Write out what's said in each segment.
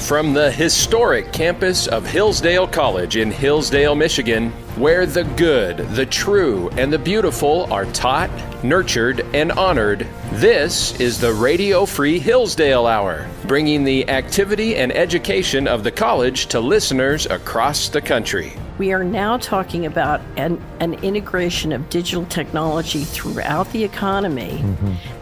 From the historic campus of Hillsdale College in Hillsdale, Michigan, where the good, the true, and the beautiful are taught, nurtured, and honored, this is the Radio Free Hillsdale Hour, bringing the activity and education of the college to listeners across the country. We are now talking about an integration of digital technology throughout the economy,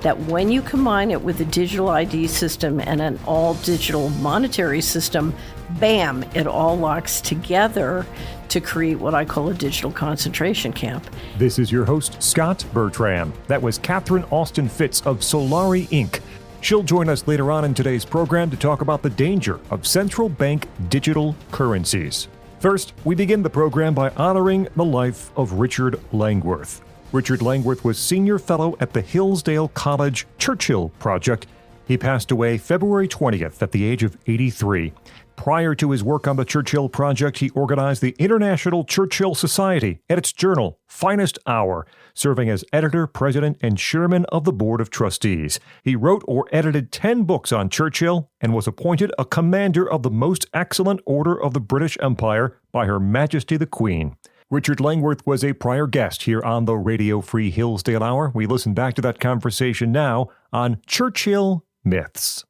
that when you combine it with a digital ID system and an all-digital monetary system, bam, it all locks together to create what I call a digital concentration camp. This is your host, Scot Bertram. That was Catherine Austin Fitz of Solari, Inc. She'll join us later on in today's program to talk about the danger of central bank digital currencies. First, we begin the program by honoring the life of Richard Langworth. Richard Langworth was Senior Fellow at the Hillsdale College Churchill Project. He passed away February 20th at the age of 83. Prior to his work on the Churchill Project, he organized the International Churchill Society and its journal, Finest Hour, serving as editor, president, and chairman of the Board of Trustees. He wrote or edited 10 books on Churchill and was appointed a Commander of the Most Excellent Order of the British Empire by Her Majesty the Queen. Richard Langworth was a prior guest here on the Radio Free Hillsdale Hour. We listen back to that conversation now on Churchill Myths.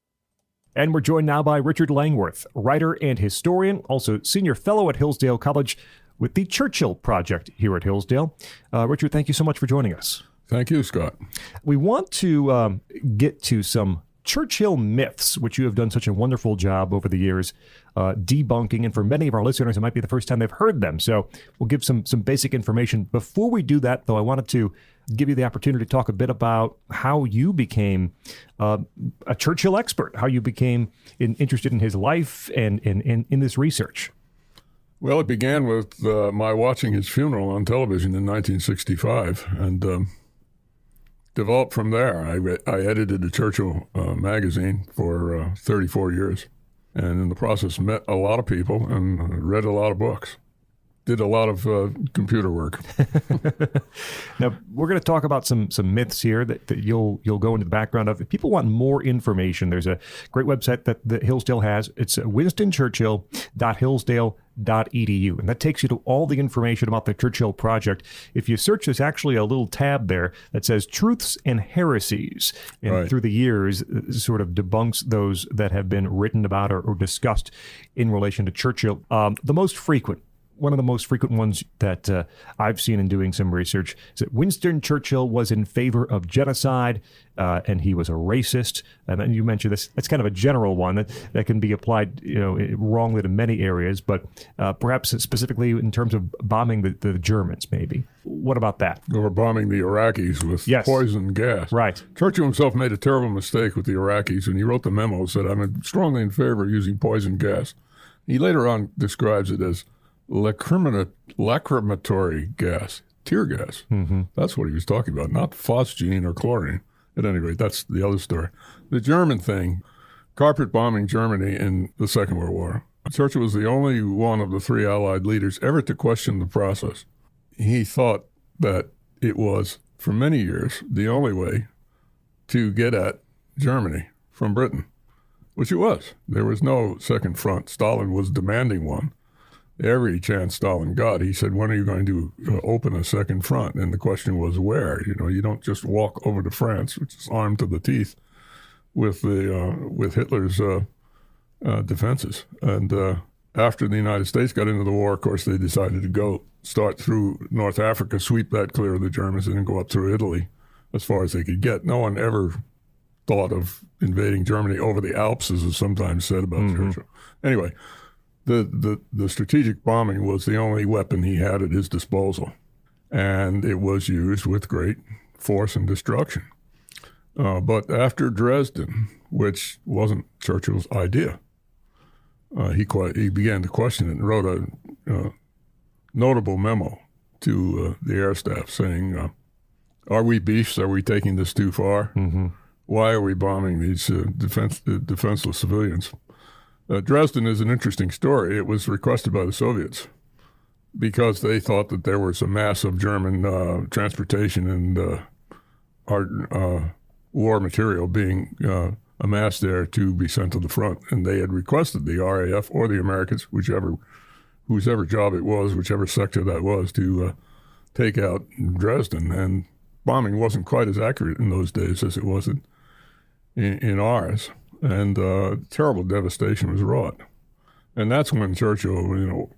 And we're joined now by Richard Langworth, writer and historian, also senior fellow at Hillsdale College with the Churchill Project here at Hillsdale. Richard, thank you so much for joining us. Thank you, Scott. We want to get to some Churchill myths, which you have done such a wonderful job over the years debunking. And for many of our listeners, it might be the first time they've heard them. So we'll give some basic information. Before we do that, though, I wanted to give you the opportunity to talk a bit about how you became a Churchill expert, how you became interested in his life and in this research. Well, it began with my watching his funeral on television in 1965 and developed from there. I edited the Churchill magazine for 34 years and in the process met a lot of people and read a lot of books. Did a lot of computer work. Now, we're going to talk about some myths here that you'll go into the background of. If people want more information, there's a great website that Hillsdale has. It's winstonchurchill.hillsdale.edu, and that takes you to all the information about the Churchill Project. If you search, there's actually a little tab there that says Truths and Heresies, and right. through the years sort of debunks those that have been written about or discussed in relation to Churchill. One of the most frequent ones that I've seen in doing some research is that Winston Churchill was in favor of genocide and he was a racist. And then you mentioned this. That's kind of a general one that can be applied wrongly to many areas, but perhaps specifically in terms of bombing the Germans, maybe. What about that? Or bombing the Iraqis with poison gas. Right. Churchill himself made a terrible mistake with the Iraqis, and he wrote the memo, said, I'm strongly in favor of using poison gas. He later on describes it as lacrimatory gas, tear gas. Mm-hmm. That's what he was talking about, not phosgene or chlorine. At any rate, that's the other story. The German thing, carpet bombing Germany in the Second World War. Churchill was the only one of the three Allied leaders ever to question the process. He thought that it was, for many years, the only way to get at Germany from Britain, which it was. There was no second front. Stalin was demanding one. Every chance Stalin got, he said, when are you going to open a second front? And the question was where? You don't just walk over to France, which is armed to the teeth with Hitler's defenses. And after the United States got into the war, of course, they decided to start through North Africa, sweep that clear of the Germans, and then go up through Italy as far as they could get. No one ever thought of invading Germany over the Alps, as is sometimes said about Churchill. Anyway, the strategic bombing was the only weapon he had at his disposal, and it was used with great force and destruction. But after Dresden, which wasn't Churchill's idea, he began to question it and wrote a notable memo to the air staff saying, are we beefs? Are we taking this too far? Mm-hmm. Why are we bombing these defenseless civilians? Dresden is an interesting story. It was requested by the Soviets because they thought that there was a mass of German transportation and war material being amassed there to be sent to the front. And they had requested the RAF or the Americans, whosever job it was, whichever sector that was, to take out Dresden. And bombing wasn't quite as accurate in those days as it was in ours. And terrible devastation was wrought. And that's when Churchill,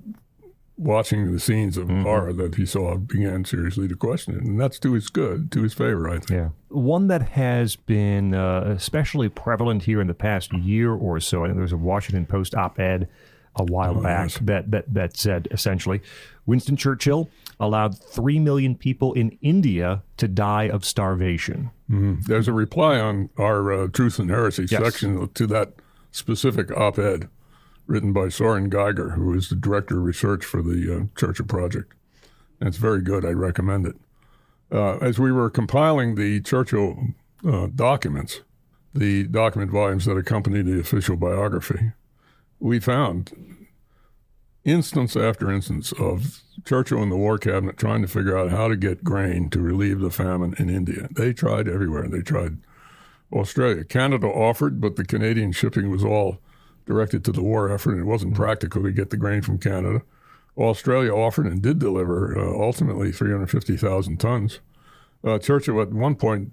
watching the scenes of horror that he saw, began seriously to question it. And that's to his favor, I think. Yeah. One that has been especially prevalent here in the past year or so, I think there was a Washington Post op-ed a while back that said, essentially, Winston Churchill allowed 3 million people in India to die of starvation. There's a reply on our Truth and Heresy section to that specific op-ed, written by Soren Geiger, who is the director of research for the Churchill Project. And it's very good. I recommend it. As we were compiling the Churchill documents, the document volumes that accompany the official biography, we found instance after instance of Churchill and the War Cabinet trying to figure out how to get grain to relieve the famine in India. They tried everywhere. They tried Australia. Canada offered, but the Canadian shipping was all directed to the war effort, and it wasn't practical to get the grain from Canada. Australia offered and did deliver ultimately 350,000 tons. Churchill at one point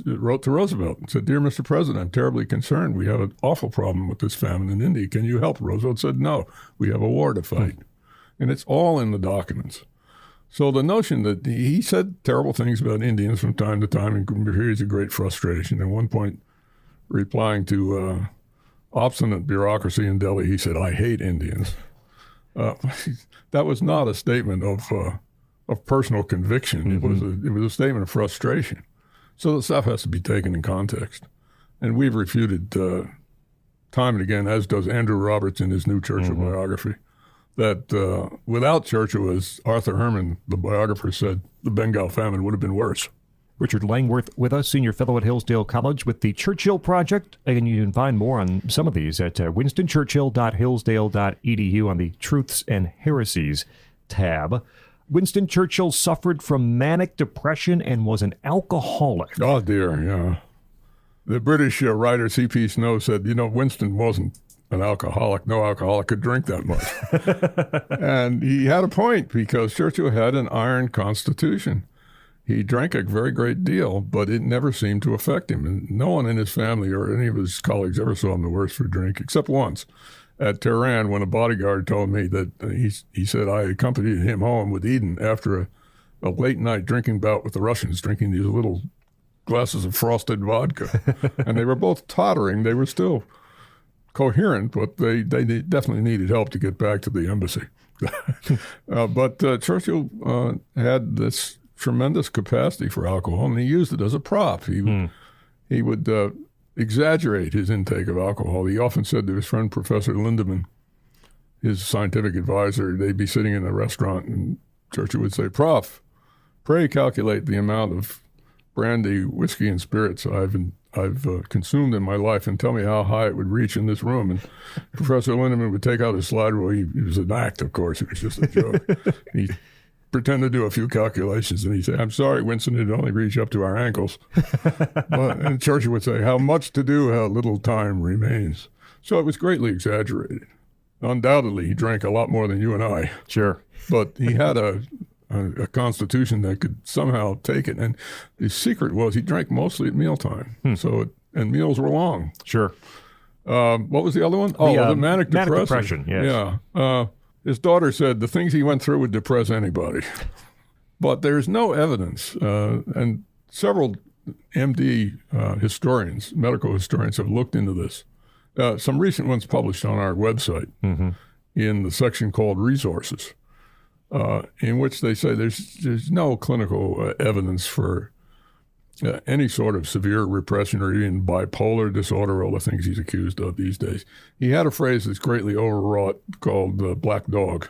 wrote to Roosevelt and said, "Dear Mr. President, I'm terribly concerned. We have an awful problem with this famine in India. Can you help?" Roosevelt said, "No, we have a war to fight." And it's all in the documents. So the notion that he said terrible things about Indians from time to time in periods of great frustration. At one point, replying to obstinate bureaucracy in Delhi, he said, "I hate Indians." That was not a statement of personal conviction. It was a statement of frustration. So the stuff has to be taken in context. And we've refuted time and again, as does Andrew Roberts in his new Churchill biography, that without Churchill, as Arthur Herman, the biographer, said, the Bengal famine would have been worse. Richard Langworth with us, senior fellow at Hillsdale College with the Churchill Project. And you can find more on some of these at winstonchurchill.hillsdale.edu on the Truths and Heresies tab. Winston Churchill suffered from manic depression and was an alcoholic. Oh, dear, yeah. The British writer C.P. Snow said, Winston wasn't an alcoholic. No alcoholic could drink that much. And he had a point, because Churchill had an iron constitution. He drank a very great deal, but it never seemed to affect him. And no one in his family or any of his colleagues ever saw him the worse for drink, except once at Tehran, when a bodyguard told me that he said I accompanied him home with Eden after a late night drinking bout with the Russians, drinking these little glasses of frosted vodka. And they were both tottering. They were still coherent, but they definitely needed help to get back to the embassy. But Churchill had this tremendous capacity for alcohol, and he used it as a prop. He would exaggerate his intake of alcohol. He often said to his friend Professor Lindemann, his scientific advisor, they'd be sitting in a restaurant, and Churchill would say, "Prof, pray calculate the amount of brandy, whiskey, and spirits I've consumed in my life, and tell me how high it would reach in this room." And Professor Lindemann would take out his slide rule. He was an act, of course. It was just a joke. He pretend to do a few calculations, and he'd say, "I'm sorry, Winston, it'd only reach up to our ankles." And Churchill would say, "How much to do, how little time remains." So it was greatly exaggerated. Undoubtedly, he drank a lot more than you and I. Sure. But he had a constitution that could somehow take it. And his secret was he drank mostly at mealtime. And meals were long. Sure. What was the other one? The manic depression. Yes. Yeah. His daughter said the things he went through would depress anybody. But there's no evidence. And several MD historians, medical historians, have looked into this. Some recent ones published on our website in the section called Resources, in which they say there's no clinical evidence for any sort of severe repression or even bipolar disorder, all the things he's accused of these days. He had a phrase that's greatly overwrought called black dog.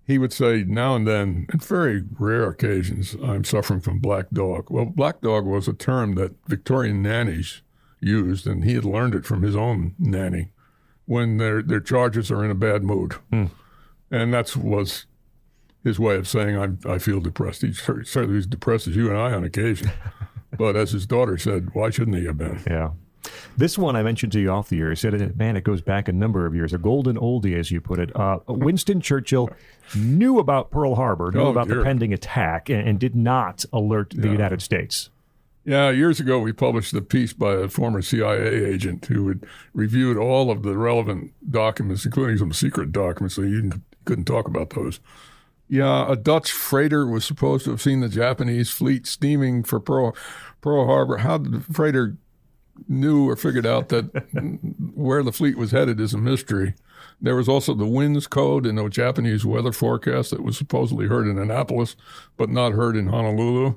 He would say now and then, in very rare occasions, "I'm suffering from black dog." Well, black dog was a term that Victorian nannies used, and he had learned it from his own nanny, when their charges are in a bad mood. And that was his way of saying, I feel depressed. He certainly was depressed as you and I on occasion. But as his daughter said, why shouldn't he have been? Yeah. This one I mentioned to you off the air. Said, man, it goes back a number of years. A golden oldie, as you put it. Winston Churchill knew about Pearl Harbor, knew about the pending attack, and did not alert the United States. Yeah, years ago we published a piece by a former CIA agent who had reviewed all of the relevant documents, including some secret documents, so you couldn't talk about those. Yeah, a Dutch freighter was supposed to have seen the Japanese fleet steaming for Pearl Harbor. How the freighter knew or figured out that where the fleet was headed is a mystery. There was also the winds code in a Japanese weather forecast that was supposedly heard in Annapolis, but not heard in Honolulu.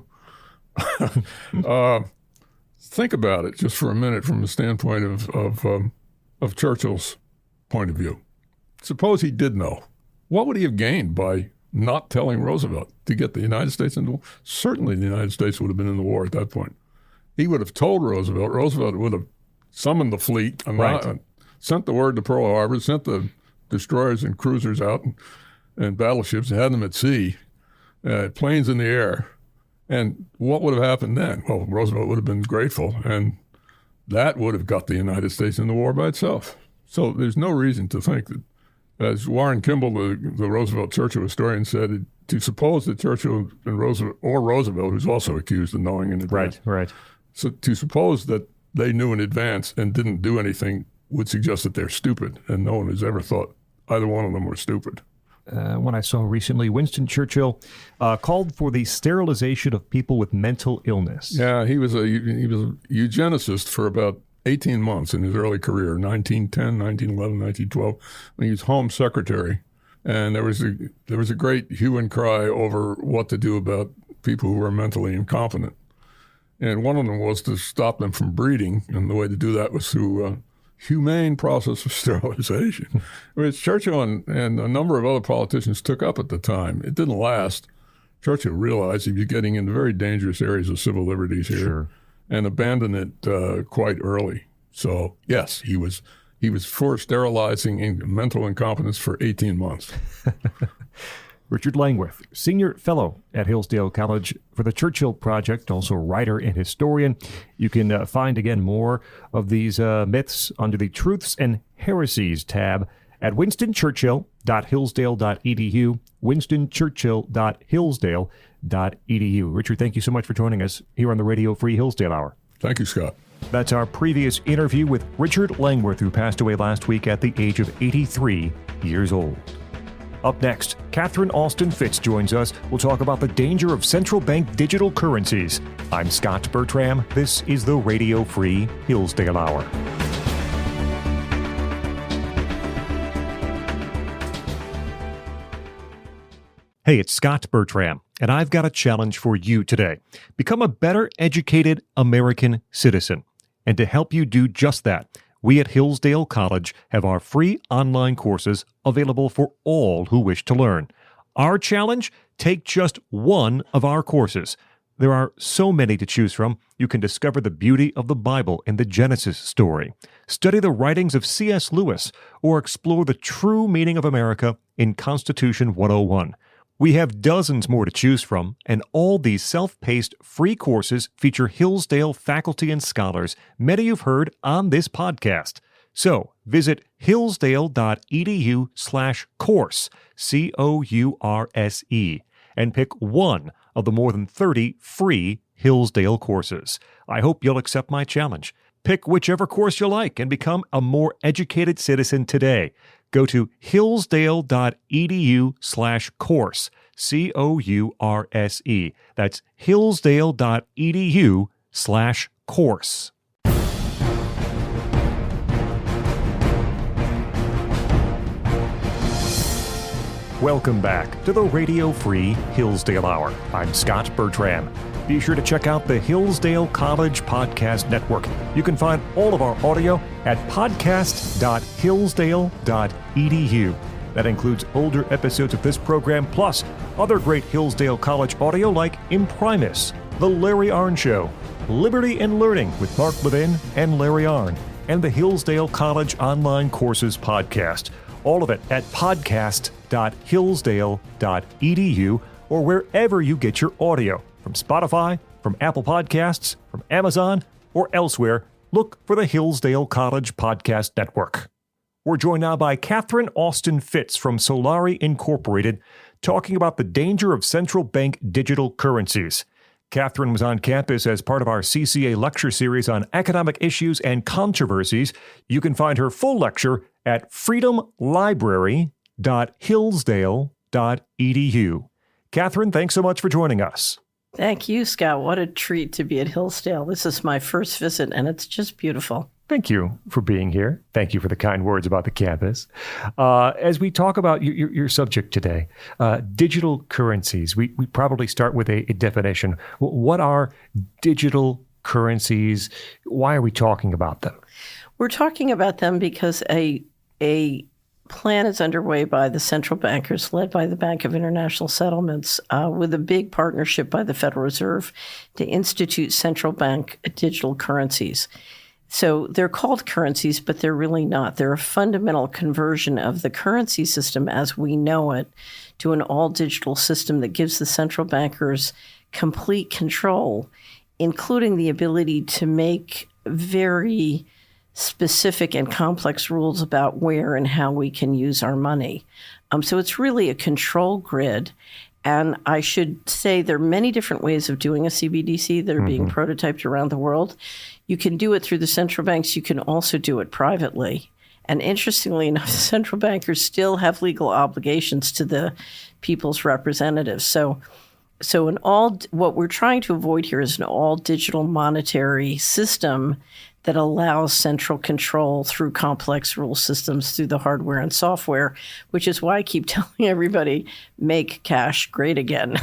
Think about it just for a minute from the standpoint of Churchill's point of view. Suppose he did know. What would he have gained by not telling Roosevelt to get the United States into the war? Certainly the United States would have been in the war at that point. He would have told Roosevelt. Roosevelt would have summoned the fleet and sent the word to Pearl Harbor, sent the destroyers and cruisers out and battleships, had them at sea, planes in the air. And what would have happened then? Well, Roosevelt would have been grateful, and that would have got the United States in the war by itself. So there's no reason to think that, as Warren Kimball, the Roosevelt-Churchill historian, said, to suppose that Churchill and Roosevelt, who's also accused of knowing in advance, so to suppose that they knew in advance and didn't do anything would suggest that they're stupid, and no one has ever thought either one of them were stupid. One I saw recently, Winston Churchill called for the sterilization of people with mental illness. Yeah, he was a eugenicist for about 18 months in his early career, 1910, 1911, 1912, when he was Home Secretary. And there was a great hue and cry over what to do about people who were mentally incompetent. And one of them was to stop them from breeding, and the way to do that was through a humane process of sterilization, which Churchill and a number of other politicians took up at the time. It didn't last. Churchill realized he was getting into very dangerous areas of civil liberties here and abandoned it quite early. So, yes, he was for sterilizing mental incompetence for 18 months. Richard Langworth, Senior Fellow at Hillsdale College for the Churchill Project, also writer and historian. You can find, again, more of these myths under the Truths and Heresies tab at winstonchurchill.hillsdale.edu, winstonchurchill.hillsdale.edu. Richard, thank you so much for joining us here on the Radio Free Hillsdale Hour. Thank you, Scott. That's our previous interview with Richard Langworth, who passed away last week at the age of 83 years old. Up next, Catherine Austin Fitz joins us. We'll talk about the danger of central bank digital currencies. I'm Scot Bertram. This is the Radio Free Hillsdale Hour. Hey, it's Scot Bertram, and I've got a challenge for you today. Become a better educated American citizen. And to help you do just that, we at Hillsdale College have our free online courses available for all who wish to learn. Our challenge? Take just one of our courses. There are so many to choose from. You can discover the beauty of the Bible and the Genesis story, study the writings of C.S. Lewis, or explore the true meaning of America in Constitution 101. We have dozens more to choose from, and all these self-paced free courses feature Hillsdale faculty and scholars, many you've heard on this podcast. So visit hillsdale.edu/course, COURSE, and pick one of the more than 30 free Hillsdale courses. I hope you'll accept my challenge. Pick whichever course you like and become a more educated citizen today. Go to hillsdale.edu/course, COURSE. That's hillsdale.edu/course. Welcome back to the Radio Free Hillsdale Hour. I'm Scot Bertram. Be sure to check out the Hillsdale College Podcast Network. You can find all of our audio at podcast.hillsdale.edu. That includes older episodes of this program, plus other great Hillsdale College audio like Imprimis, The Larry Arnn Show, Liberty and Learning with Mark Levin and Larry Arnn, and the Hillsdale College Online Courses Podcast. All of it at podcast.hillsdale.edu or wherever you get your audio, from Spotify from Apple Podcasts, from Amazon, or elsewhere. Look for the Hillsdale College Podcast Network. We're joined now by Catherine Austin Fitts from Solari Incorporated, talking about the danger of central bank digital currencies. Catherine was on campus as part of our CCA lecture series on economic issues and controversies. You can find her full lecture at freedomlibrary.hillsdale.edu. Catherine, thanks so much for joining us. Thank you, Scott. What a treat to be at Hillsdale. This is my first visit, and it's just beautiful. Thank you for being here. Thank you for the kind words about the campus. As we talk about your subject today, digital currencies, we probably start with a definition. What are digital currencies? Why are we talking about them? We're talking about them because a plan is underway by the central bankers led by the Bank of International Settlements with a big partnership by the Federal Reserve to institute central bank digital currencies. So they're called currencies, but they're really not. They're a fundamental conversion of the currency system as we know it to an all-digital system that gives the central bankers complete control, including the ability to make very specific and complex rules about where and how we can use our money. So it's really a control grid. And I should say there are many different ways of doing a CBDC that are being prototyped around the world. You can do it through the central banks. You can also do it privately. And interestingly enough, the central bankers still have legal obligations to the people's representatives. So what we're trying to avoid here is an all digital monetary system that allows central control through complex rule systems through the hardware and software, which is why I keep telling everybody, make cash great again.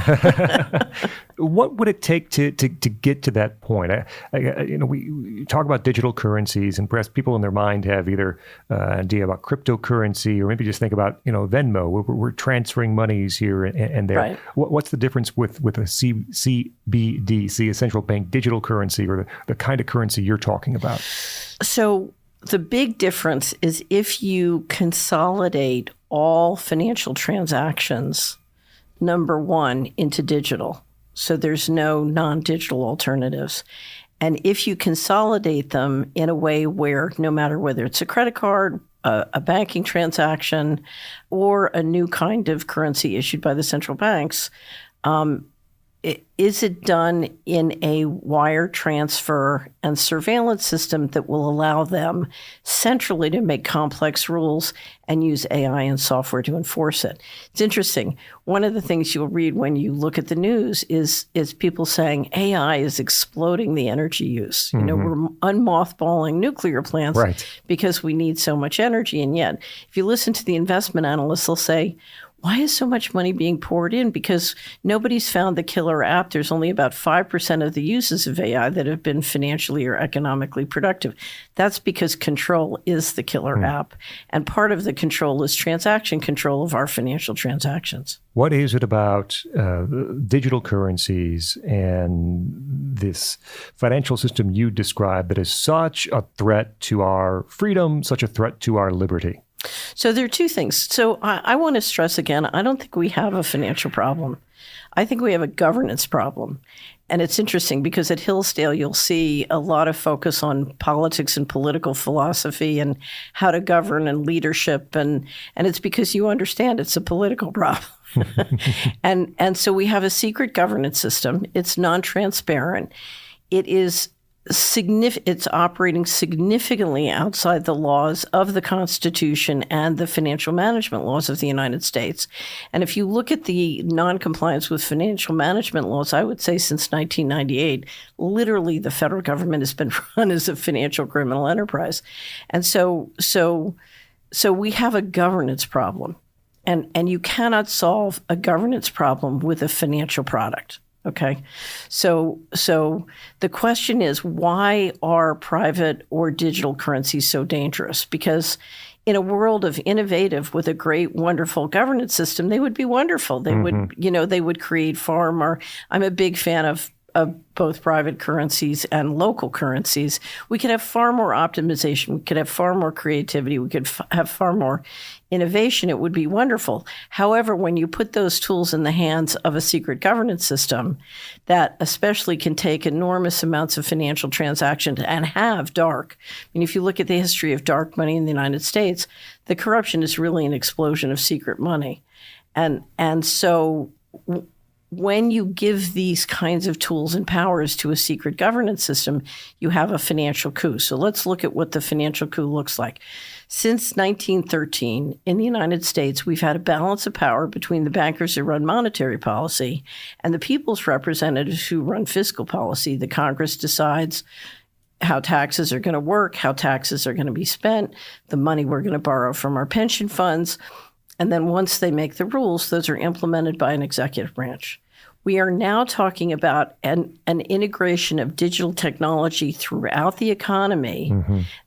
What would it take to get to that point? We talk about digital currencies, and perhaps people in their mind have either an idea about cryptocurrency, or maybe just think about Venmo. We're transferring monies here and there. Right. What's the difference with a CBDC, a central bank digital currency, or the kind of currency you're talking about? So the big difference is if you consolidate all financial transactions, number one, into digital. So there's no non-digital alternatives. And if you consolidate them in a way where no matter whether it's a credit card, a banking transaction, or a new kind of currency issued by the central banks, is it done in a wire transfer and surveillance system that will allow them centrally to make complex rules and use AI and software to enforce it? It's interesting. One of the things you'll read when you look at the news is people saying AI is exploding the energy use. We're unmothballing nuclear plants because we need so much energy. And yet, if you listen to the investment analysts, they'll say, why is so much money being poured in? Because nobody's found the killer app. There's only about 5% of the uses of AI that have been financially or economically productive. That's because control is the killer app. And part of the control is transaction control of our financial transactions. What is it about digital currencies and this financial system you described that is such a threat to our freedom, such a threat to our liberty? So there are two things. So I want to stress again, I don't think we have a financial problem. I think we have a governance problem. And it's interesting because at Hillsdale, you'll see a lot of focus on politics and political philosophy and how to govern and leadership. And it's because you understand it's a political problem. And so we have a secret governance system. It's non-transparent. It is it's operating significantly outside the laws of the Constitution and the financial management laws of the United States. And if you look at the noncompliance with financial management laws, I would say since 1998, literally the federal government has been run as a financial criminal enterprise. And so we have a governance problem. And you cannot solve a governance problem with a financial product. Okay. So the question is, why are private or digital currencies so dangerous? Because in a world of innovative with a great, wonderful governance system, they would be wonderful. They would, they would create far more. I'm a big fan of both private currencies and local currencies, we could have far more optimization. We could have far more creativity. We could have far more innovation. It would be wonderful. However, when you put those tools in the hands of a secret governance system that especially can take enormous amounts of financial transactions and have dark, I mean, if you look at the history of dark money in the United States, the corruption is really an explosion of secret money. And so when you give these kinds of tools and powers to a secret governance system, you have a financial coup. So let's look at what the financial coup looks like. Since 1913, in the United States, we've had a balance of power between the bankers who run monetary policy and the people's representatives who run fiscal policy. The Congress decides how taxes are going to work, how taxes are going to be spent, the money we're going to borrow from our pension funds. And then once they make the rules, those are implemented by an executive branch. We are now talking about an integration of digital technology throughout the economy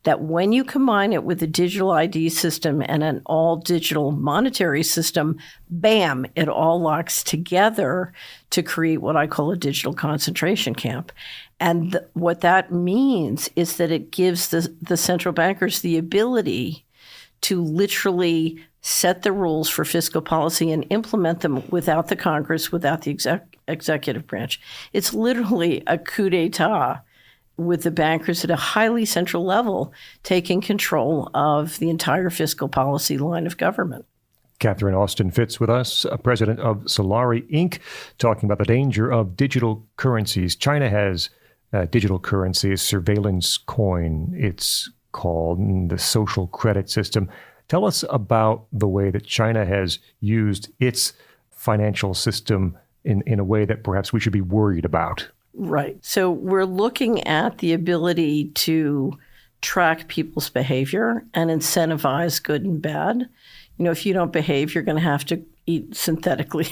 that when you combine it with a digital ID system and an all-digital monetary system, bam, it all locks together to create what I call a digital concentration camp. And what that means is that it gives the central bankers the ability to literally set the rules for fiscal policy and implement them without the Congress, without the executive branch. It's literally a coup d'etat with the bankers at a highly central level taking control of the entire fiscal policy line of government. Catherine Austin Fitts with us, president of Solari, Inc., talking about the danger of digital currencies. China has digital currency, a surveillance coin, it's called, the social credit system. Tell us about the way that China has used its financial system in a way that perhaps we should be worried about. Right. So we're looking at the ability to track people's behavior and incentivize good and bad. You know, if you don't behave, you're going to have to eat synthetically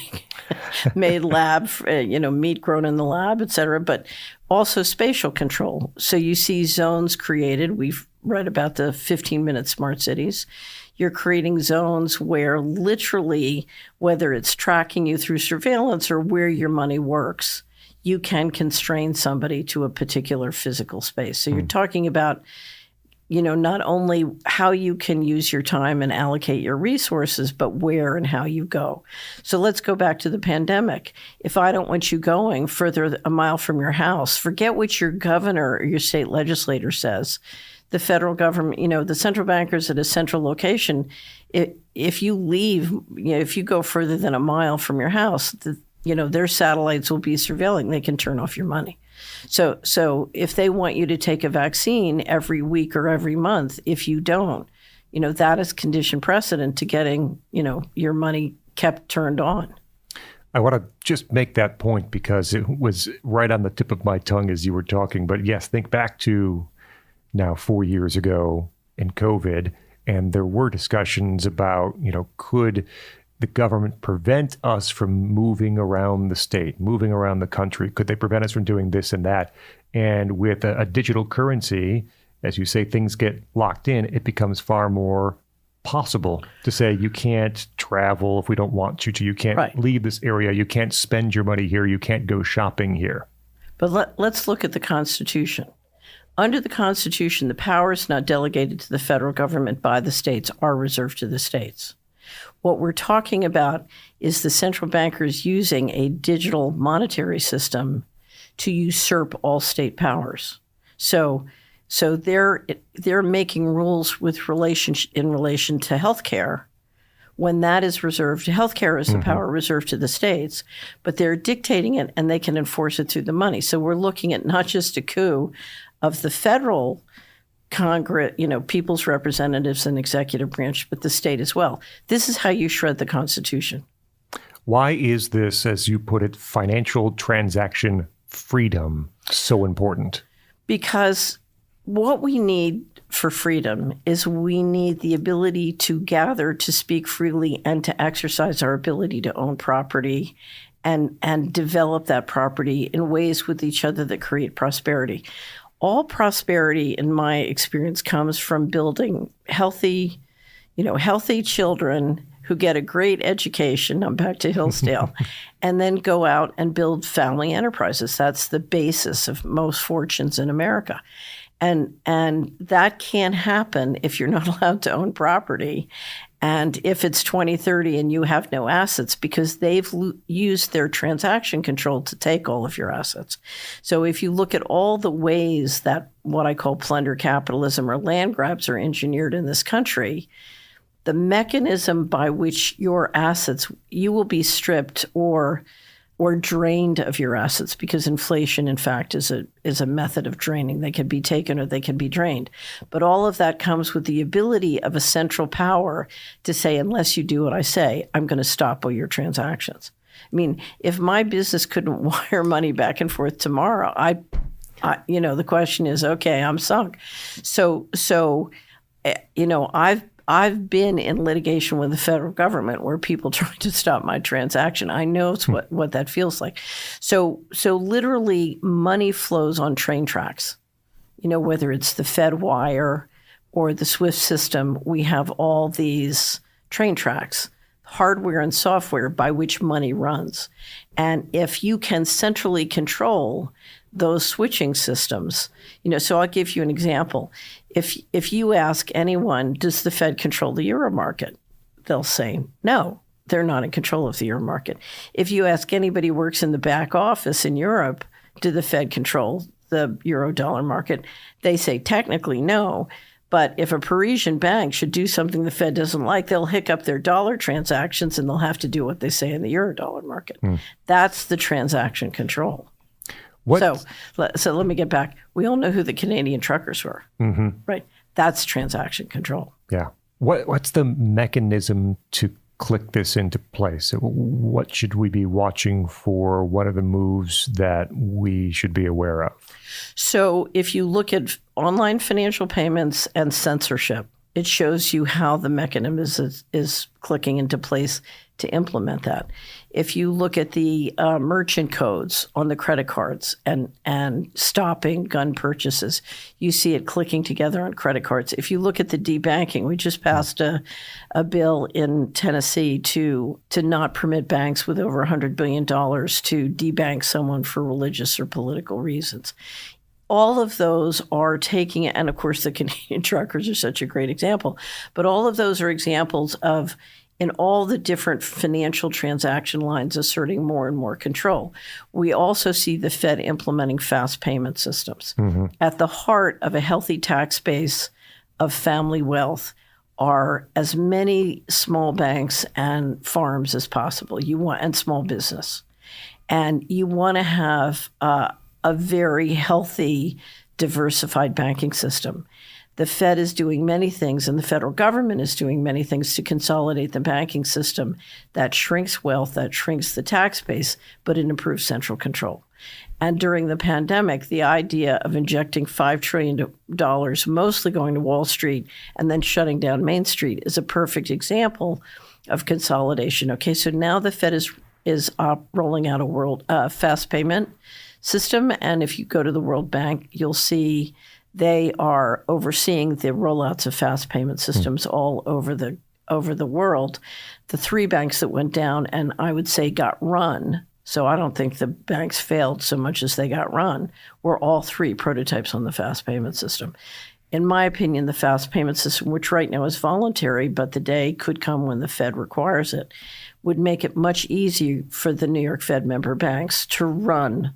made lab, meat grown in the lab, et cetera, but also spatial control. So you see zones created. We've read about the 15-minute smart cities. You're creating zones where literally, whether it's tracking you through surveillance or where your money works, you can constrain somebody to a particular physical space. So you're talking about, not only how you can use your time and allocate your resources, but where and how you go. So let's go back to the pandemic. If I don't want you going further a mile from your house, forget what your governor or your state legislator says. The federal government, the central bankers at a central location, if you leave, if you go further than a mile from your house, their satellites will be surveilling. They can turn off your money. So if they want you to take a vaccine every week or every month, if you don't, that is condition precedent to getting, your money kept turned on. I want to just make that point because it was right on the tip of my tongue as you were talking. But yes, think back to now 4 years ago in COVID, and there were discussions about, could the government prevent us from moving around the state, moving around the country? Could they prevent us from doing this and that? And with a digital currency, as you say, things get locked in, it becomes far more possible to say you can't travel if we don't want you to. You can't leave this area. You can't spend your money here. You can't go shopping here. But let's look at the Constitution. Under the Constitution, the powers not delegated to the federal government by the states are reserved to the states. What we're talking about is the central bankers using a digital monetary system to usurp all state powers. So they're making rules in relation to healthcare when that is reserved. Healthcare is the power reserved to the states, but they're dictating it and they can enforce it through the money. So we're looking at not just a coup of the federal Congress, people's representatives and executive branch, but the state as well. This is how you shred the Constitution. Why is this, as you put it, financial transaction freedom so important? Because what we need for freedom is we need the ability to gather, to speak freely, and to exercise our ability to own property and develop that property in ways with each other that create prosperity. All prosperity, in my experience, comes from building healthy children, who get a great education, I'm back to Hillsdale, and then go out and build family enterprises. That's the basis of most fortunes in America. And that can't happen if you're not allowed to own property. And if it's 2030 and you have no assets, because they've used their transaction control to take all of your assets. So if you look at all the ways that what I call plunder capitalism or land grabs are engineered in this country, the mechanism by which your assets, you will be stripped or drained of your assets, because inflation, in fact, is a method of draining. They can be taken or they can be drained. But all of that comes with the ability of a central power to say, unless you do what I say, I'm going to stop all your transactions. I mean, if my business couldn't wire money back and forth tomorrow, the question is, okay, I'm sunk. So I've been in litigation with the federal government where people tried to stop my transaction. I know what that feels like. So literally money flows on train tracks. Whether it's the Fed wire or the SWIFT system, we have all these train tracks, hardware and software by which money runs. And if you can centrally control those switching systems, so I'll give you an example. If you ask anyone, does the Fed control the euro market? They'll say, no, they're not in control of the euro market. If you ask anybody who works in the back office in Europe, do the Fed control the euro dollar market? They say technically no. But if a Parisian bank should do something the Fed doesn't like, they'll hiccup their dollar transactions and they'll have to do what they say in the euro dollar market. That's the transaction control. So let me get back. We all know who the Canadian truckers were, right? That's transaction control. Yeah. What's the mechanism to click this into place? What should we be watching for? What are the moves that we should be aware of? So if you look at online financial payments and censorship, it shows you how the mechanism is clicking into place to implement that. If you look at the merchant codes on the credit cards and stopping gun purchases, you see it clicking together on credit cards. If you look at the debanking, we just passed a bill in Tennessee to not permit banks with over $100 billion to debank someone for religious or political reasons. All of those are taking it, and of course the Canadian truckers are such a great example, but all of those are examples of, in all the different financial transaction lines, asserting more and more control. We also see the Fed implementing fast payment systems. At the heart of a healthy tax base of family wealth are as many small banks and farms as possible. And small business. And you want to have a very healthy, diversified banking system. The Fed is doing many things, and the federal government is doing many things to consolidate the banking system that shrinks wealth, that shrinks the tax base, but it improves central control. And during the pandemic, the idea of injecting $5 trillion, mostly going to Wall Street, and then shutting down Main Street is a perfect example of consolidation. Okay, so now the Fed is rolling out a fast payment system. And if you go to the World Bank, you'll see they are overseeing the rollouts of fast payment systems all over the world. The three banks that went down and I would say got run, so I don't think the banks failed so much as they got run, were all three prototypes on the fast payment system. In my opinion, the fast payment system, which right now is voluntary, but the day could come when the Fed requires it, would make it much easier for the New York Fed member banks to run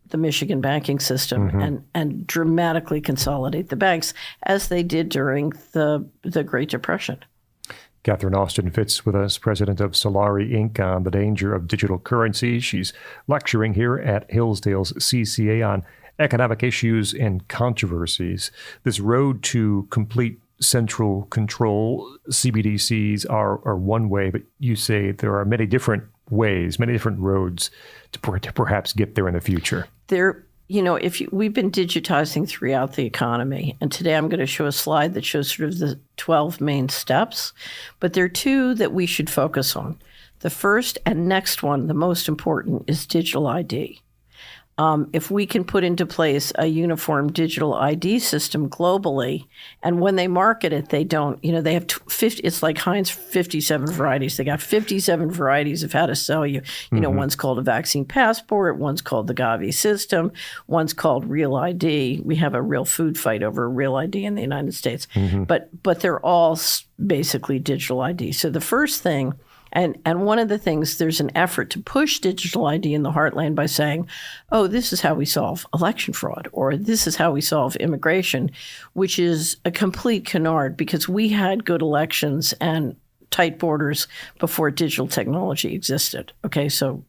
the Michigan banking system and dramatically consolidate the banks, as they did during the Great Depression. Catherine Austin Fitts with us, president of Solari, Inc., on the danger of digital currency. She's lecturing here at Hillsdale's CCA on economic issues and controversies. This road to complete central control, CBDCs are one way, but you say there are many different ways, many different roads to perhaps get there in the future. We've been digitizing throughout the economy, and today I'm going to show a slide that shows sort of the 12 main steps, but there are two that we should focus on. The first and next one, the most important, is digital ID. if we can put into place a uniform digital ID system globally, and when they market it, they don't, they have 50, it's like Heinz 57 varieties. They got 57 varieties of how to sell you. One's called a vaccine passport, one's called the Gavi system, one's called Real ID. We have a real food fight over Real ID in the United States. But they're all basically digital ID. So the first thing, and one of the things, there's an effort to push digital ID in the heartland by saying, oh, this is how we solve election fraud, or this is how we solve immigration, which is a complete canard because we had good elections and tight borders before digital technology existed. Okay, so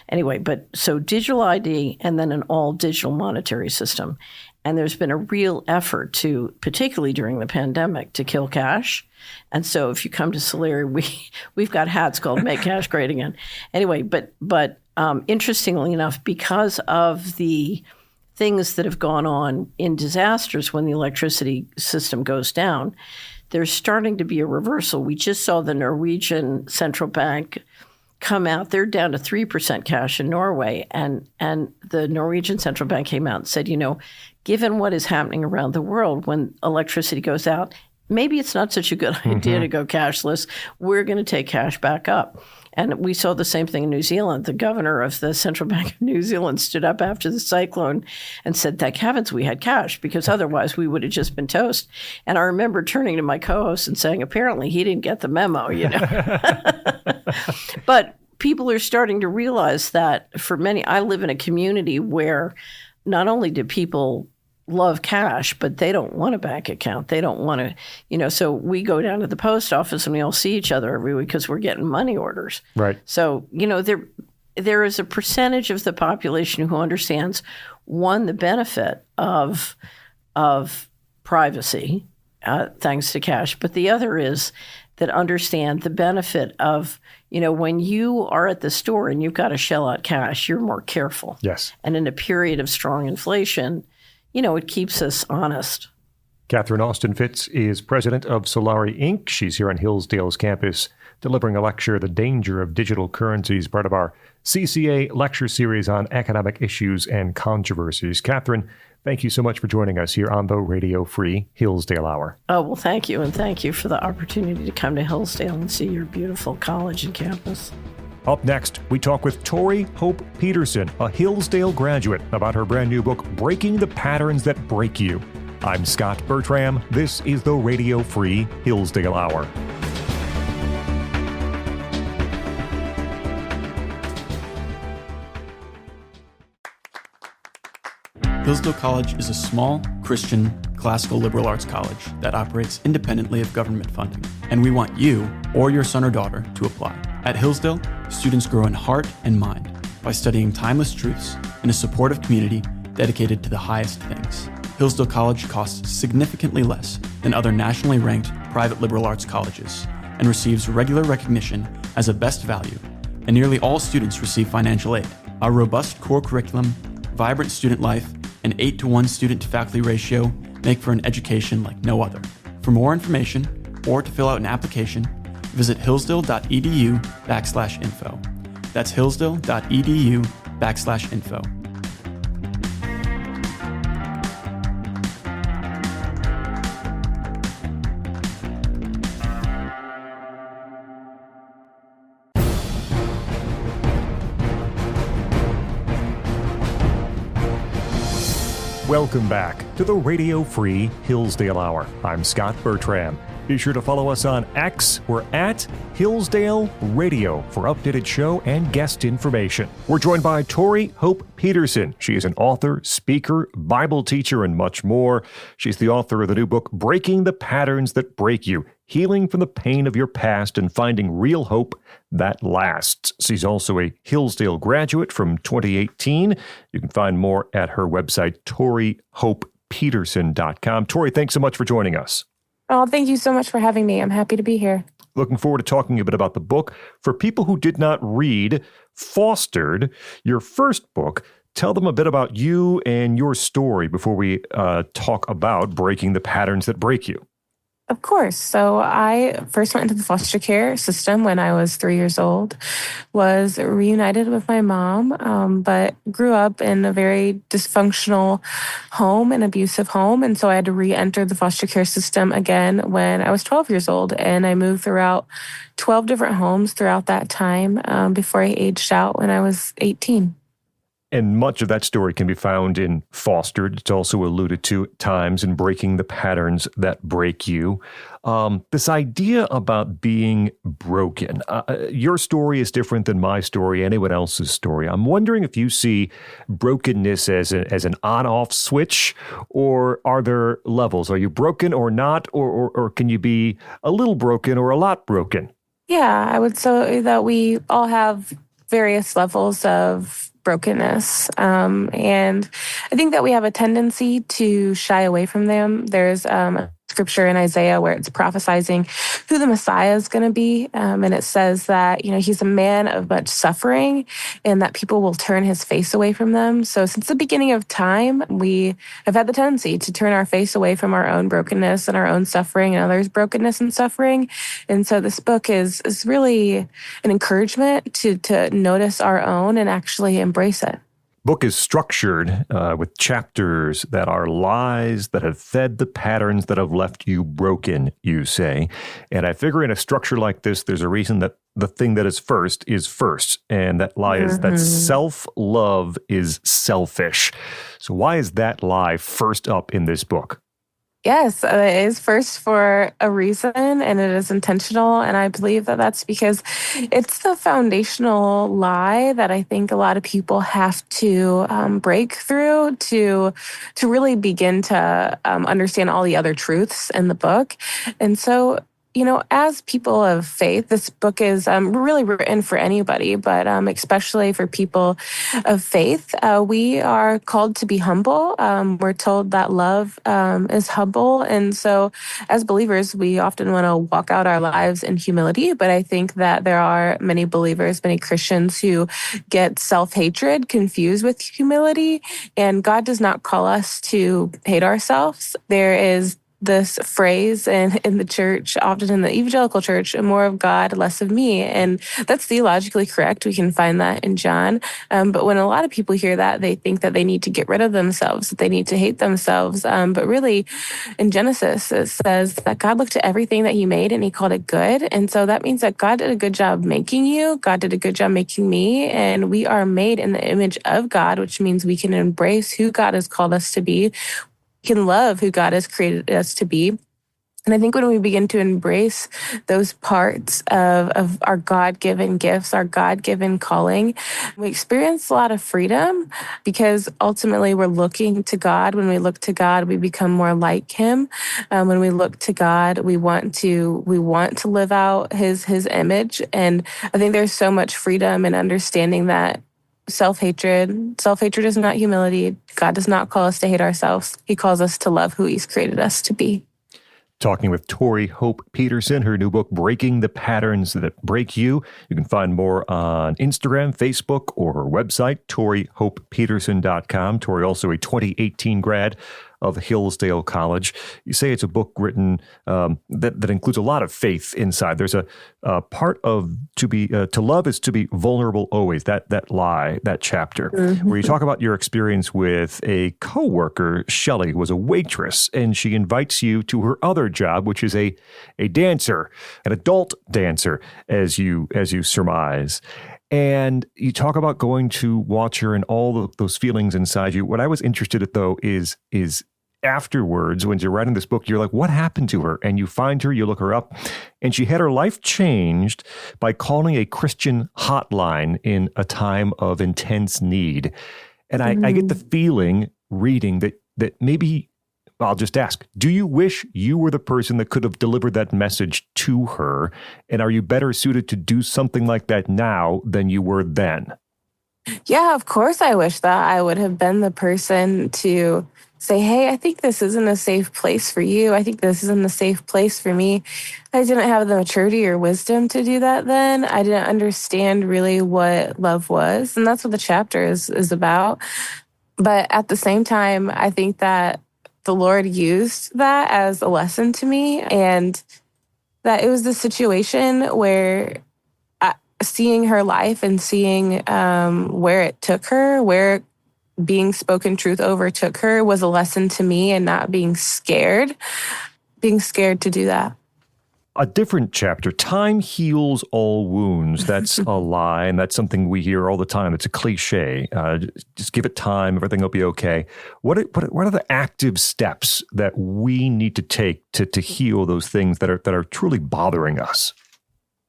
anyway, so digital ID and then an all digital monetary system. And there's been a real effort to, particularly during the pandemic, to kill cash. And so if you come to Solari, we've got hats called Make Cash Great Again. Anyway, but interestingly enough, because of the things that have gone on in disasters when the electricity system goes down, there's starting to be a reversal. We just saw the Norwegian central bank come out. They're down to 3% cash in Norway. And the Norwegian central bank came out and said, given what is happening around the world when electricity goes out, maybe it's not such a good idea to go cashless. We're going to take cash back up. And we saw the same thing in New Zealand. The governor of the Central Bank of New Zealand stood up after the cyclone and said, thank heavens we had cash, because otherwise we would have just been toast. And I remember turning to my co-host and saying, apparently he didn't get the memo, But people are starting to realize that for many, I live in a community where not only do people love cash, but they don't want a bank account. They don't want to, so we go down to the post office and we all see each other every week because we're getting money orders. Right. So, there is a percentage of the population who understands, one, the benefit of privacy, thanks to cash, but the other is that understand the benefit of, when you are at the store and you've got to shell out cash, you're more careful. Yes. And in a period of strong inflation, it keeps us honest. Catherine Austin Fitts is president of Solari Inc. She's here on Hillsdale's campus delivering a lecture, The Danger of Digital Currencies, part of our CCA lecture series on economic issues and controversies. Catherine, thank you so much for joining us here on the Radio Free Hillsdale Hour. Oh, well, thank you. And thank you for the opportunity to come to Hillsdale and see your beautiful college and campus. Up next, we talk with Tori Hope Peterson, a Hillsdale graduate, about her brand new book, Breaking the Patterns That Break You. I'm Scot Bertram. This is the Radio Free Hillsdale Hour. Hillsdale College is a small, Christian, classical liberal arts college that operates independently of government funding, and we want you or your son or daughter to apply. At Hillsdale, students grow in heart and mind by studying timeless truths in a supportive community dedicated to the highest things. Hillsdale College costs significantly less than other nationally ranked private liberal arts colleges and receives regular recognition as a best value, and nearly all students receive financial aid. Our robust core curriculum, vibrant student life, and 8-to-1 student-to-faculty ratio make for an education like no other. For more information or to fill out an application, visit hillsdale.edu/info. That's hillsdale.edu/info. Welcome back to the Radio Free Hillsdale Hour. I'm Scot Bertram. Be sure to follow us on X. We're at Hillsdale Radio for updated show and guest information. We're joined by Tori Hope Peterson. She is an author, speaker, Bible teacher, and much more. She's the author of the new book, Breaking the Patterns That Break You, Healing from the Pain of Your Past and Finding Real Hope That Lasts. She's also a Hillsdale graduate from 2018. You can find more at her website, ToriHopePeterson.com. Tori, thanks so much for joining us. Oh, thank you so much for having me. I'm happy to be here. Looking forward to talking a bit about the book. For people who did not read Fostered, your first book, tell them a bit about you and your story before we talk about breaking the patterns that break you. Of course. So I first went into the foster care system when I was 3 years old, was reunited with my mom, but grew up in a very dysfunctional home, an abusive home. And so I had to re-enter the foster care system again when I was 12 years old. And I moved throughout 12 different homes throughout that time before I aged out when I was 18. And much of that story can be found in Fostered. It's also alluded to at times in Breaking the Patterns That Break You. This idea about being broken. Your story is different than my story, anyone else's story. I'm wondering if you see brokenness as an on-off switch, or are there levels? Are you broken or not, or can you be a little broken or a lot broken? Yeah, I would say that we all have various levels of brokenness. And I think that we have a tendency to shy away from them. There's a scripture in Isaiah where it's prophesizing who the Messiah is going to be. And it says that, he's a man of much suffering and that people will turn his face away from them. So since the beginning of time, we have had the tendency to turn our face away from our own brokenness and our own suffering and others' brokenness and suffering. And so this book is really an encouragement to notice our own and actually embrace it. Book is structured with chapters that are lies that have fed the patterns that have left you broken, you say. And I figure in a structure like this, there's a reason that the thing that is first. And that lie is that self-love is selfish. So why is that lie first up in this book? Yes, it is first for a reason, and it is intentional. And I believe that that's because it's the foundational lie that I think a lot of people have to break through to really begin to understand all the other truths in the book. And so, as people of faith, this book is really written for anybody, but especially for people of faith. We are called to be humble. We're told that love is humble. And so as believers, we often want to walk out our lives in humility. But I think that there are many believers, many Christians who get self-hatred confused with humility. And God does not call us to hate ourselves. There is this phrase in the church, often in the evangelical church, more of God, less of me. And that's theologically correct. We can find that in John. But when a lot of people hear that, they think that they need to get rid of themselves, that they need to hate themselves. But really, in Genesis, it says that God looked at everything that he made and he called it good. And so that means that God did a good job making you. God did a good job making me. And we are made in the image of God, which means we can embrace who God has called us to be. Can love who God has created us to be. And I think when we begin to embrace those parts of our God-given gifts, our God-given calling, we experience a lot of freedom because ultimately we're looking to God. When we look to God, we become more like him. When we look to God, we want to live out his image. And I think there's so much freedom in understanding that self-hatred is not humility. God does not call us to hate ourselves. He calls us to love who he's created us to be. Talking with Tori Hope Peterson, her new book, Breaking the Patterns That Break You. You can find more on Instagram, Facebook, or her website, ToriHopePeterson.com. Tori, also a 2018 grad of Hillsdale College. You say it's a book written that includes a lot of faith inside. There's a part of to love is to be vulnerable always. That lie, that chapter, where you talk about your experience with a coworker, Shelley, who was a waitress, and she invites you to her other job, which is a dancer, an adult dancer, as you surmise. And you talk about going to watch her and all those feelings inside you. What I was interested in, though, is afterwards, when you're writing this book, you're like, what happened to her? And you find her, you look her up, and she had her life changed by calling a Christian hotline in a time of intense need. And I get the feeling reading that maybe, I'll just ask, do you wish you were the person that could have delivered that message to her? And are you better suited to do something like that now than you were then? Yeah, of course I wish that I would have been the person to say, hey, I think this isn't a safe place for you. I think this isn't a safe place for me. I didn't have the maturity or wisdom to do that then. I didn't understand really what love was. And that's what the chapter is about. But at the same time, I think that the Lord used that as a lesson to me, and that it was the situation where seeing her life and seeing where it took her, where being spoken truth over took her, was a lesson to me, and not being scared to do that. A different chapter, time heals all wounds. That's a lie, and that's something we hear all the time. It's a cliche. Just give it time, everything will be okay. What are the active steps that we need to take to heal those things that are truly bothering us?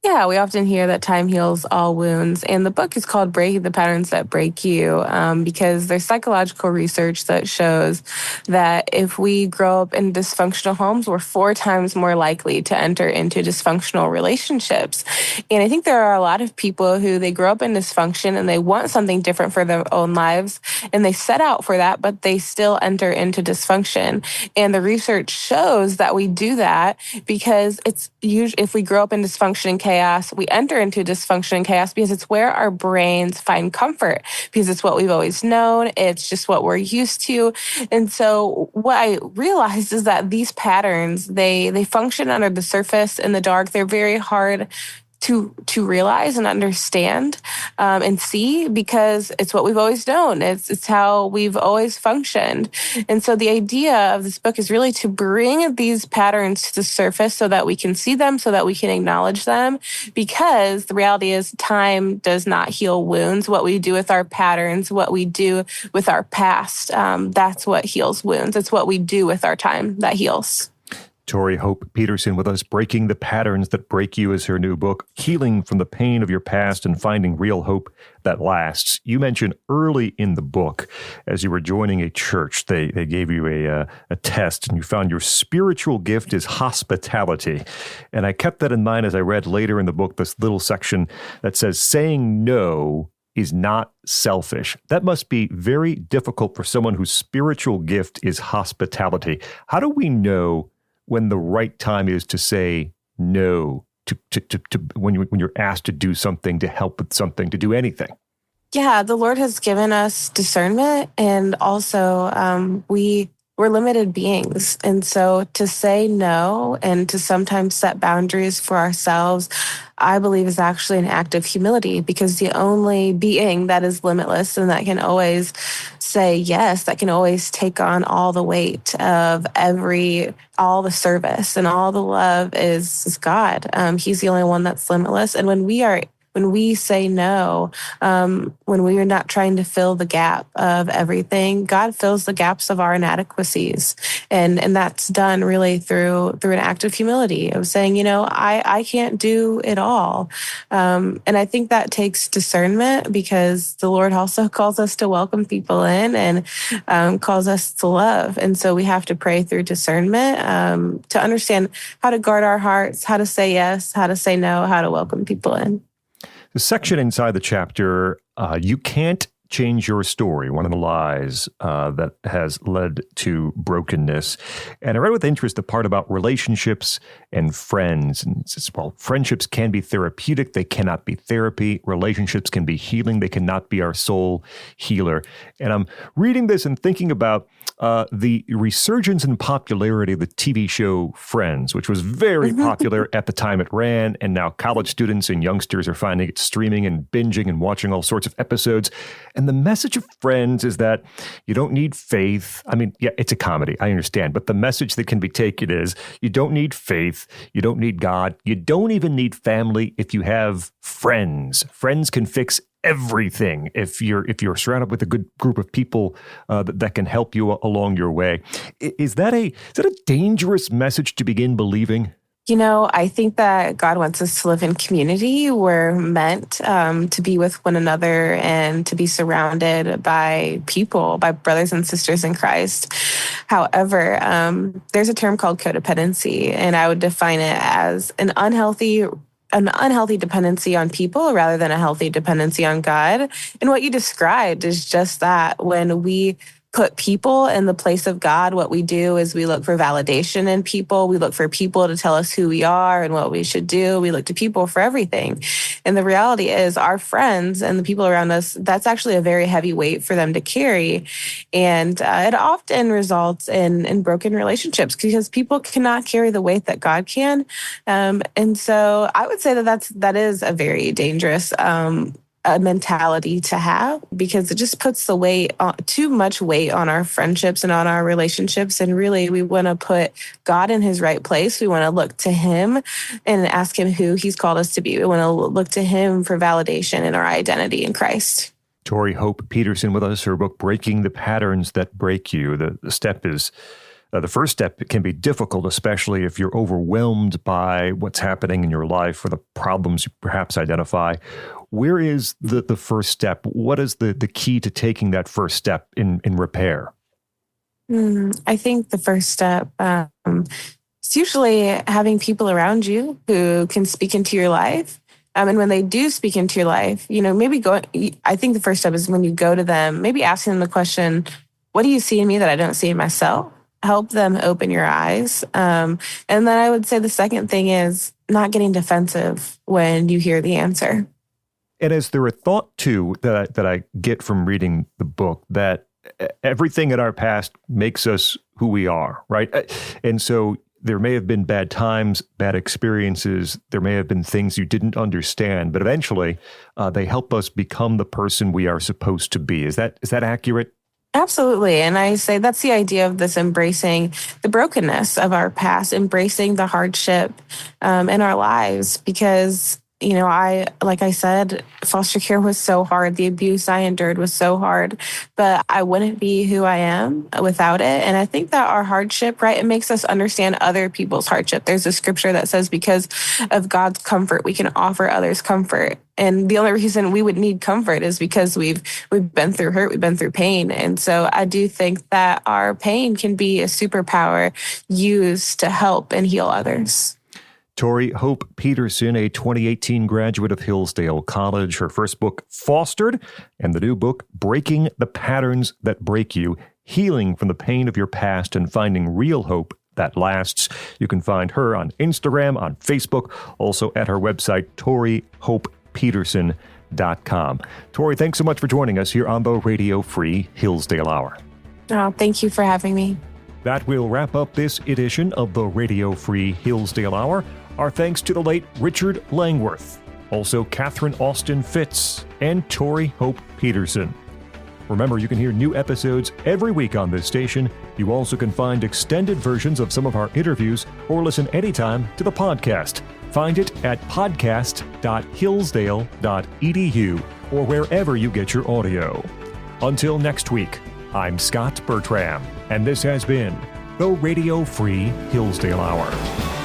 Yeah, we often hear that time heals all wounds. And the book is called Breaking the Patterns That Break You, because there's psychological research that shows that if we grow up in dysfunctional homes, we're 4 times more likely to enter into dysfunctional relationships. And I think there are a lot of people who they grow up in dysfunction and they want something different for their own lives, and they set out for that, but they still enter into dysfunction. And the research shows that we do that because it's usually, if we grow up in dysfunction and chaos, we enter into dysfunction and chaos because it's where our brains find comfort, because it's what we've always known. It's just what we're used to. And so what I realized is that these patterns, they function under the surface in the dark. They're very hard to realize and understand and see, because it's what we've always known. It's how we've always functioned. And so the idea of this book is really to bring these patterns to the surface so that we can see them, so that we can acknowledge them, because the reality is time does not heal wounds. What we do with our patterns, what we do with our past, that's what heals wounds. It's what we do with our time that heals. Tori Hope Peterson with us. Breaking the Patterns That Break You is her new book, Healing from the Pain of Your Past and Finding Real Hope That Lasts. You mentioned early in the book, as you were joining a church, they gave you a test, and you found your spiritual gift is hospitality. And I kept that in mind as I read later in the book this little section that says, saying no is not selfish. That must be very difficult for someone whose spiritual gift is hospitality. How do we know when the right time is to say no to when you're asked to do something, to help with something, to do anything? Yeah, the Lord has given us discernment, and also we're limited beings. And so to say no and to sometimes set boundaries for ourselves, I believe is actually an act of humility, because the only being that is limitless and that can always say yes, that can always take on all the weight of all the service and all the love is God. He's the only one that's limitless. And when we say no, when we are not trying to fill the gap of everything, God fills the gaps of our inadequacies. And that's done really through an act of humility, of saying, I can't do it all. And I think that takes discernment, because the Lord also calls us to welcome people in and calls us to love. And so we have to pray through discernment to understand how to guard our hearts, how to say yes, how to say no, how to welcome people in. The section inside the chapter, you can't change your story, one of the lies that has led to brokenness. And I read with interest the part about relationships and friends. And it says, well, friendships can be therapeutic. They cannot be therapy. Relationships can be healing. They cannot be our soul healer. And I'm reading this and thinking about the resurgence in popularity of the TV show Friends, which was very popular at the time it ran. And now college students and youngsters are finding it streaming and binging and watching all sorts of episodes. And the message of Friends is that you don't need faith. I mean, yeah, it's a comedy, I understand. But the message that can be taken is you don't need faith. You don't need God. You don't even need family if you have friends. Friends can fix everything if you're surrounded with a good group of people that can help you along your way. Is that a dangerous message to begin believing? I think that God wants us to live in community. We're meant to be with one another and to be surrounded by people, by brothers and sisters in Christ. However, there's a term called codependency, and I would define it as an unhealthy dependency on people rather than a healthy dependency on God. And what you described is just that. When we put people in the place of God. What we do is we look for validation in people. We look for people to tell us who we are and what we should do. We look to people for everything. And the reality is our friends and the people around us, that's actually a very heavy weight for them to carry. And it often results in broken relationships because people cannot carry the weight that God can. And so I would say that is a very dangerous a mentality to have, because it just puts the weight on, too much weight on our friendships and on our relationships. And really, we want to put God in his right place. We want to look to him and ask him who he's called us to be. We want to look to him for validation in our identity in Christ. Tori Hope Peterson with us, her book, Breaking the Patterns That Break You. The step is the first step can be difficult, especially if you're overwhelmed by what's happening in your life or the problems you perhaps identify. Where is the first step? What is the key to taking that first step in repair? I think the first step is usually having people around you who can speak into your life. And when they do speak into your life, I think the first step is when you go to them, maybe asking them the question, what do you see in me that I don't see in myself? Help them open your eyes. And then I would say the second thing is not getting defensive when you hear the answer. And is there a thought, too, that I get from reading the book, that everything in our past makes us who we are, right? And so there may have been bad times, bad experiences. There may have been things you didn't understand, but eventually they help us become the person we are supposed to be. Is that accurate? Absolutely. And I say that's the idea of this, embracing the brokenness of our past, embracing the hardship in our lives, because like I said, foster care was so hard. The abuse I endured was so hard, but I wouldn't be who I am without it. And I think that our hardship, right, it makes us understand other people's hardship. There's a scripture that says because of God's comfort, we can offer others comfort. And the only reason we would need comfort is because we've been through hurt, we've been through pain. And so I do think that our pain can be a superpower used to help and heal others. Tori Hope Peterson, a 2018 graduate of Hillsdale College, her first book, Fostered, and the new book, Breaking the Patterns That Break You, Healing from the Pain of Your Past and Finding Real Hope That Lasts. You can find her on Instagram, on Facebook, also at her website, ToriHopePeterson.com. Tori, thanks so much for joining us here on the Radio Free Hillsdale Hour. Oh, thank you for having me. That will wrap up this edition of the Radio Free Hillsdale Hour. Our thanks to the late Richard Langworth, also Catherine Austin Fitz, and Tori Hope Peterson. Remember, you can hear new episodes every week on this station. You also can find extended versions of some of our interviews or listen anytime to the podcast. Find it at podcast.hillsdale.edu or wherever you get your audio. Until next week, I'm Scot Bertram, and this has been the Radio Free Hillsdale Hour.